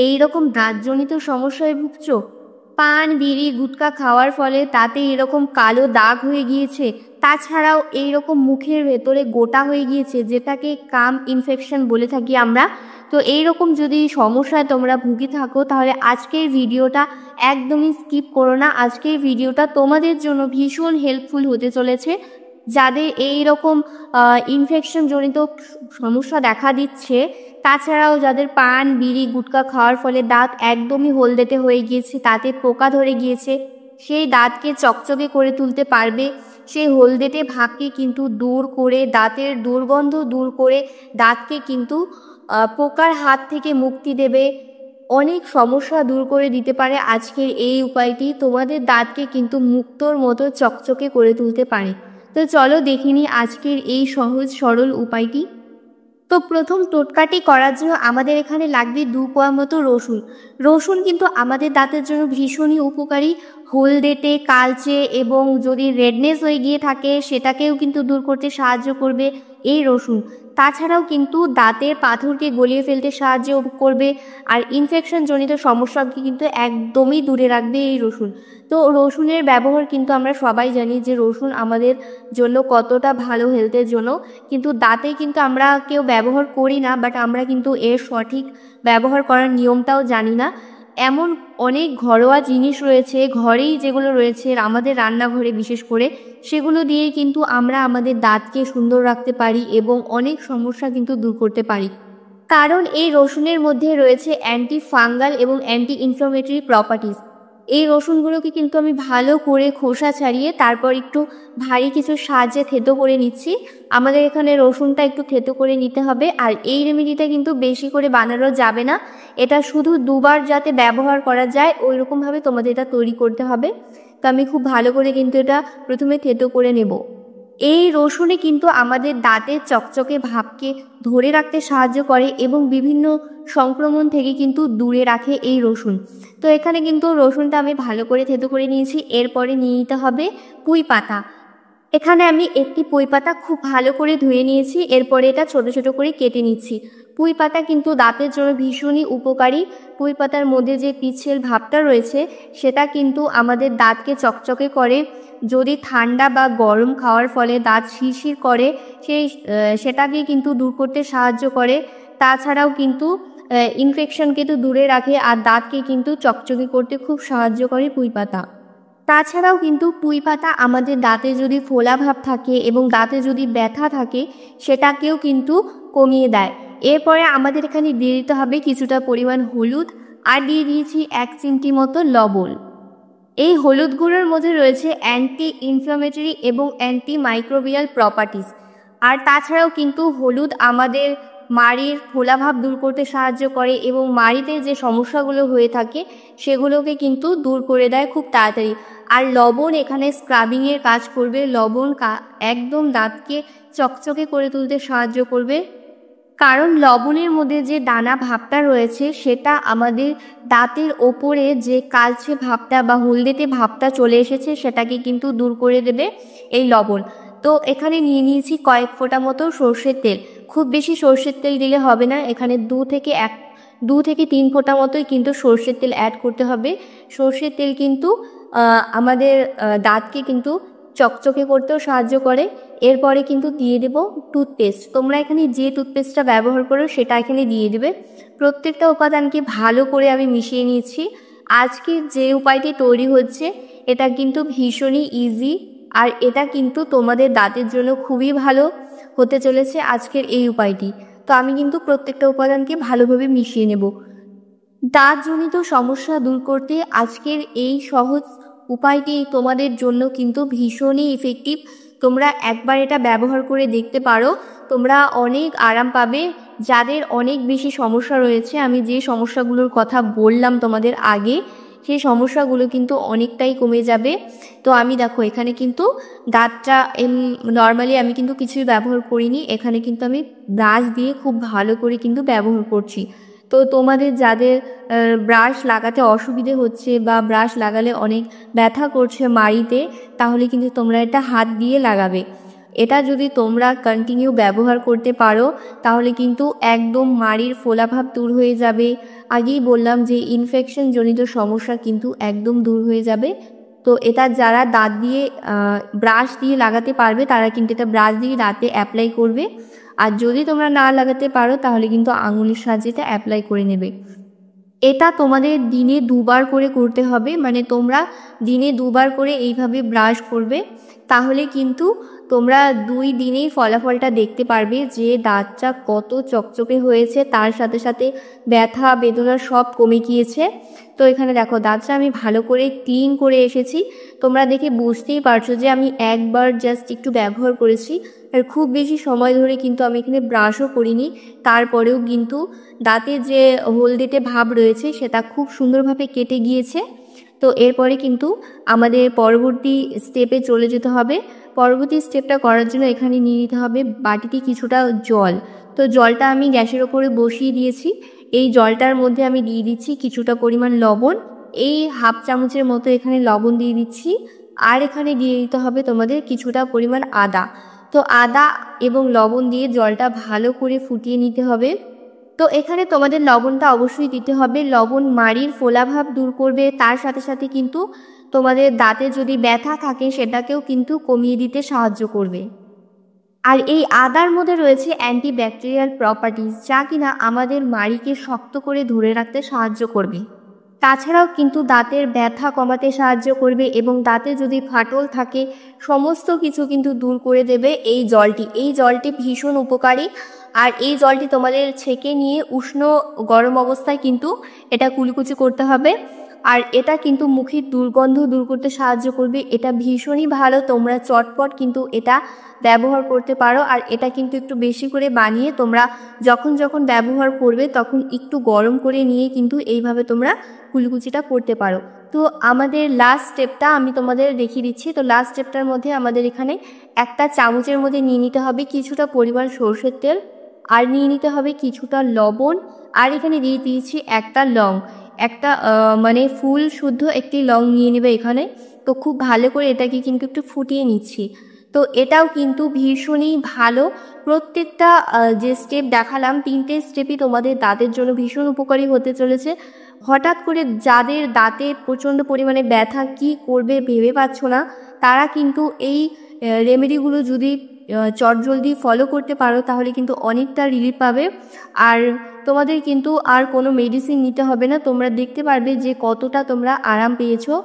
এই রকম দাঁতজনিত সমস্যায় ভুগছো? পান বিড়ি গুটখা খাওয়ার ফলে তাতে এরকম কালো দাগ হয়ে গিয়েছে, তাছাড়াও এই রকম মুখের ভেতরে গোটা হয়ে গিয়েছে, যেটাকে কাম ইনফেকশন বলে থাকি আমরা। তো এই রকম যদি সমস্যায় তোমরা ভুগে থাকো, তাহলে আজকের ভিডিওটা একদমই স্কিপ করো না। আজকের ভিডিওটা তোমাদের জন্য ভীষণ হেল্পফুল হতে চলেছে। যাদের এই রকম ইনফেকশন জনিত সমস্যা দেখা দিচ্ছে, তাছাড়াও যাদের পান বিড়ি গুটখা খাওয়ার ফলে দাঁত একদমই হলদেটে হয়ে গিয়েছে, দাঁতে পোকা ধরে গিয়েছে, সেই দাঁতকে চকচকে করে তুলতে পারবে। সেই হলদেটে ভাবকে কিন্তু দূর করে, দাঁতের দুর্গন্ধ দূর করে দাঁতকে কিন্তু পোকার হাত থেকে মুক্তি দেবে, অনেক সমস্যা দূর করে দিতে পারে আজকের এই উপায়টি। তোমাদের দাঁতকে কিন্তু মুক্তোর মতো চকচকে করে তুলতে পারে। তো চলো দেখিনি আজকের এই সহজ সরল উপায়টি। তো প্রথম টোটকাটি করার জন্য আমাদের এখানে লাগবে 2 কোয়া মতো রসুন। রসুন কিন্তু আমাদের দাঁতের জন্য ভীষণই উপকারী। হলদেটে কালচে এবং যদি রেডনেস হয়ে গিয়ে থাকে সেটাকেও কিন্তু দূর করতে সাহায্য করবে এই রসুন। তাছাড়াও কিন্তু দাঁতের পাথরকে গলিয়ে ফেলতে সাহায্য করবে, আর ইনফেকশন জনিত সমস্যাকে কিন্তু একদমই দূরে রাখবে এই রসুন। তো রসুনের ব্যবহার কিন্তু আমরা সবাই জানি যে রসুন আমাদের জন্য কতটা ভালো হেলথের জন্য, কিন্তু দাঁতে কিন্তু আমরা কেউ ব্যবহার করি না, বাট আমরা কিন্তু এর সঠিক ব্যবহার করার নিয়মটাও জানি না। এমন অনেক ঘরোয়া জিনিস রয়েছে, ঘরেই যেগুলো রয়েছে আমাদের রান্নাঘরে বিশেষ করে, সেগুলো দিয়েই কিন্তু আমরা আমাদের দাঁতকে সুন্দর রাখতে পারি এবং অনেক সমস্যা কিন্তু দূর করতে পারি। কারণ এই রসুনের মধ্যে রয়েছে অ্যান্টি ফাঙ্গাল এবং অ্যান্টি ইনফ্লামেটরি প্রপার্টিস। এই রসুনগুলোকে কিন্তু আমি ভালো করে খোসা ছাড়িয়ে তারপর একটু ভারী কিছু সাহায্যে থেতো করে নিচ্ছি। আমাদের এখানে রসুনটা একটু থেতো করে নিতে হবে। আর এই রেমেডিটা কিন্তু বেশি করে বানানো যাবে না, এটা শুধু দুবার যাতে ব্যবহার করা যায় ওই রকমভাবে তোমাদের এটা তৈরি করতে হবে। তো আমি খুব ভালো করে কিন্তু এটা প্রথমে থেতো করে নেব। এই রসুনে কিন্তু আমাদের দাঁতের চকচকে ভাবকে ধরে রাখতে সাহায্য করে এবং বিভিন্ন সংক্রমণ থেকে কিন্তু দূরে রাখে এই রসুন। তো এখানে কিন্তু রসুনটা আমি ভালো করে থেতো করে নিয়েছি। এরপরে নিয়ে নিতে হবে পুঁই পাতা। এখানে আমি একটি পুঁই পাতা খুব ভালো করে ধুয়ে নিয়েছি, এরপরে এটা ছোট ছোট করে কেটে নিচ্ছি। পুঁই পাতা কিন্তু দাঁতের জন্য ভীষণই উপকারী। পুঁই পাতার মধ্যে যে পিচ্ছিল ভাবটা রয়েছে সেটা কিন্তু আমাদের দাঁতকে চকচকে করে। যদি ঠান্ডা বা গরম খাওয়ার ফলে দাঁত শিরশির করে সেটাকে কিন্তু দূর করতে সাহায্য করে। তাছাড়াও কিন্তু ইনফেকশনকে তো দূরে রাখে, আর দাঁতকে কিন্তু চকচকে করতে খুব সাহায্য করে পুঁই পাতা। তাছাড়াও কিন্তু পুঁই পাতা আমাদের দাঁতে যদি ফোলা ভাব থাকে এবং দাঁতে যদি ব্যথা থাকে সেটাকেও কিন্তু কমিয়ে দেয়। এরপরে আমাদের এখানে দিয়ে দিতে হবে কিছুটা পরিমাণ হলুদ, আর দিয়ে দিয়েছি 1 চিমটি মতো লবণ। এই হলুদ গুঁড়োর মধ্যে রয়েছে অ্যান্টি ইনফ্লামেটরি এবং অ্যান্টি মাইক্রোবিয়াল প্রপার্টিস। আর তাছাড়াও কিন্তু হলুদ আমাদের মাড়ির ফোলাভাব দূর করতে সাহায্য করে এবং মাড়িতে যে সমস্যাগুলো হয়ে থাকে সেগুলোকে কিন্তু দূর করে দেয় খুব তাড়াতাড়ি। আর লবণ এখানে স্ক্রাবিংয়ের কাজ করবে। লবণ একদম দাঁতকে চকচকে করে তুলতে সাহায্য করবে, কারণ লবণের মধ্যে যে দানা ভাবটা রয়েছে সেটা আমাদের দাঁতের ওপরে যে কালচে ভাবটা বা হলদেটে ভাবটা চলে এসেছে সেটাকে কিন্তু দূর করে দেবে এই লবণ। তো এখানে নিয়ে নিয়েছি কয়েক ফোঁটা মতো সর্ষের তেল। খুব বেশি সর্ষের তেল দিলে হবে না, এখানে 2 থেকে 3 ফোঁটা মতোই কিন্তু সর্ষের তেল অ্যাড করতে হবে। সর্ষের তেল কিন্তু আমাদের দাঁতকে কিন্তু চকচকে করতেও সাহায্য করে। এরপরে কিন্তু দিয়ে দেব টুথপেস্ট। তোমরা এখানে যে টুথপেস্টটা ব্যবহার করো সেটা এখানে দিয়ে দেবে। প্রত্যেকটা উপাদানকে ভালো করে আমি মিশিয়ে নিয়েছি। আজকে যে উপায়টি তৈরি হচ্ছে এটা কিন্তু ভীষণই ইজি, আর এটা কিন্তু তোমাদের দাঁতের জন্য খুবই ভালো হতে চলেছে আজকের এই উপায়টি। তো আমি কিন্তু প্রত্যেকটা উপাদানকে ভালোভাবে মিশিয়ে নেব। দাঁতজনিত সমস্যা দূর করতে আজকের এই সহজ উপায়টি তোমাদের জন্য কিন্তু ভীষণই ইফেক্টিভ। তোমরা একবার এটা ব্যবহার করে দেখতে পারো, তোমরা অনেক আরাম পাবে। যাদের অনেক বেশি সমস্যা রয়েছে, আমি যে সমস্যাগুলোর কথা বললাম তোমাদের আগে, সেই সমস্যাগুলো কিন্তু অনেকটাই কমে যাবে। তো আমি দেখো এখানে কিন্তু দাঁতটা নর্মালি আমি কিন্তু কিছুই ব্যবহার করিনি, এখানে কিন্তু আমি ব্রাশ দিয়ে খুব ভালো করে কিন্তু ব্যবহার করছি। তো তোমাদের যাদের ব্রাশ লাগাতে অসুবিধে হচ্ছে বা ব্রাশ লাগালে অনেক ব্যথা করছে মাড়িতে, তাহলে কিন্তু তোমরা এটা হাত দিয়ে লাগাবে। এটা যদি তোমরা কন্টিনিউ ব্যবহার করতে পারো তাহলে কিন্তু একদম মাড়ির ফোলাভাব দূর হয়ে যাবে, আগেই বললাম যে ইনফেকশন জনিত সমস্যা কিন্তু একদম দূর হয়ে যাবে। তো এটা যারা দাঁত দিয়ে ব্রাশ দিয়ে লাগাতে পারবে তারা কিন্তু এটা ব্রাশ দিয়ে দাঁতে অ্যাপ্লাই করবে, আর যদি তোমরা না লাগাতে পারো তাহলে কিন্তু আঙুলের সাহায্যে এটা অ্যাপ্লাই করে নেবে। এটা তোমাদের দিনে 2বার করে করতে হবে, মানে তোমরা দিনে 2বার করে এইভাবে ব্রাশ করবে, তাহলে কিন্তু তোমরা 2 দিনেই ফলাফলটা দেখতে পারবে যে দাঁতটা কত চকচকে হয়েছে, তার সাথে সাথে ব্যথা বেদনা সব কমে গিয়েছে। তো এখানে দেখো দাঁতটা আমি ভালো করে ক্লিন করে এসেছি, তোমরা দেখে বুঝতেই পারছো যে আমি একবার জাস্ট একটু ব্যবহার করেছি, আর খুব বেশি সময় ধরে কিন্তু আমি এখানে ব্রাশও করিনি। তারপরেও কিন্তু দাঁতে যে হলদেটে ভাব রয়েছে সেটা খুব সুন্দরভাবে কেটে গিয়েছে। তো এরপরে কিন্তু আমাদের পরবর্তী স্টেপে চলে যেতে হবে। পরবর্তী স্টেপটা করার জন্য এখানে নিয়ে নিতে হবে বাটিতে কিছুটা জল। তো জলটা আমি গ্যাসের ওপরে বসিয়ে দিয়েছি। এই জলটার মধ্যে আমি দিয়ে দিচ্ছি কিছুটা পরিমাণ লবণ, এই হাফ চামচের মতো এখানে লবণ দিয়ে দিচ্ছি। আর এখানে দিয়ে দিতে হবে তোমাদের কিছুটা পরিমাণ আদা। তো আদা এবং লবণ দিয়ে জলটা ভালো করে ফুটিয়ে নিতে হবে। তো এখানে তোমাদের লবণটা অবশ্যই দিতে হবে, লবণ মাড়ির ফোলাভাব দূর করবে, তার সাথে সাথে কিন্তু তোমাদের দাঁতে যদি ব্যথা থাকে সেটাকেও কিন্তু কমিয়ে দিতে সাহায্য করবে। আর এই আদার মধ্যে রয়েছে অ্যান্টিব্যাকটেরিয়াল প্রপার্টিজ, যা কিনা আমাদের মাড়িকে শক্ত করে ধরে রাখতে সাহায্য করবে। তাছাড়াও কিন্তু দাঁতের ব্যথা কমাতে সাহায্য করবে এবং দাঁতে যদি ফাটল থাকে সমস্ত কিছু কিন্তু দূর করে দেবে এই জলটি। এই জলটি ভীষণ উপকারী, আর এই জলটি তোমাদের ছেঁকে নিয়ে উষ্ণ গরম অবস্থায় কিন্তু এটা কুলকুচি করতে হবে। আর এটা কিন্তু মুখের দুর্গন্ধ দূর করতে সাহায্য করবে। এটা ভীষণই ভালো, তোমরা চটপট কিন্তু এটা ব্যবহার করতে পারো। আর এটা কিন্তু একটু বেশি করে বানিয়ে তোমরা যখন যখন ব্যবহার করবে তখন একটু গরম করে নিয়ে কিন্তু এইভাবে তোমরা কুলকুচিটা করতে পারো। তো আমাদের লাস্ট স্টেপটা আমি তোমাদের দেখিয়ে দিচ্ছি। তো লাস্ট স্টেপটার মধ্যে আমাদের এখানে একটা চামচের মধ্যে নিয়ে নিতে হবে কিছুটা পরিমাণ সরষের তেল, আর নিয়ে নিতে হবে কিছুটা লবণ, আর এখানে দিয়ে দিয়েছি একটা লং, একটা মানে ফুল শুদ্ধ একটি লং নিয়ে নেবে এখানে। তো খুব ভালো করে এটাকে কিন্তু একটু ফুটিয়ে নিচ্ছি। তো এটাও কিন্তু ভীষণই ভালো। প্রত্যেকটা যে স্টেপ দেখালাম 3টে স্টেপই তোমাদের দাঁতের জন্য ভীষণ উপকারী হতে চলেছে। হঠাৎ করে যাদের দাঁতে প্রচণ্ড পরিমাণে ব্যথা কি করবে ভেবে পাচ্ছ না, তারা কিন্তু এই রেমেডিগুলো যদি চটজলদি ফলো করতে পারো তাহলে কিন্তু অনেকটা রিলিফ পাবে। আর তোমাদের কিন্তু আর কোনো মেডিসিন নিতে হবে না, তোমরা দেখতে পারবে যে কতটা তোমরা আরাম পেয়েছো।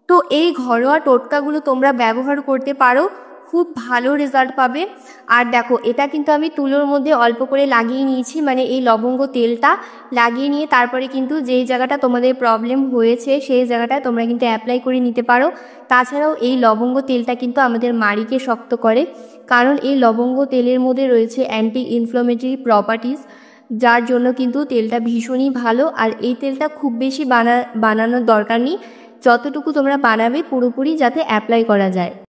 তো এই ঘরোয়া টোটকাগুলো তোমরা ব্যবহার করতে পারো, খুব ভালো রেজাল্ট পাবে। আর দেখো এটা কিন্তু আমি তুলোর মধ্যে অল্প করে লাগিয়ে নিয়েছি, মানে এই লবঙ্গ তেলটা লাগিয়ে নিয়ে তারপরে কিন্তু যেই জায়গাটা তোমাদের প্রবলেম হয়েছে সেই জায়গাটা তোমরা কিন্তু অ্যাপ্লাই করে নিতে পারো। তাছাড়াও এই লবঙ্গ তেলটা কিন্তু আমাদের মাড়িকে শক্ত করে, কারণ এই লবঙ্গ তেলের মধ্যে রয়েছে অ্যান্টি ইনফ্লামেটরি প্রপার্টিজ, যার জন্য কিন্তু তেলটা ভীষণই ভালো। আর এই তেলটা খুব বেশি বানানোর দরকার নেই, যতটুকু তোমরা বানাবে পুরোপুরি যাতে অ্যাপ্লাই করা যায়।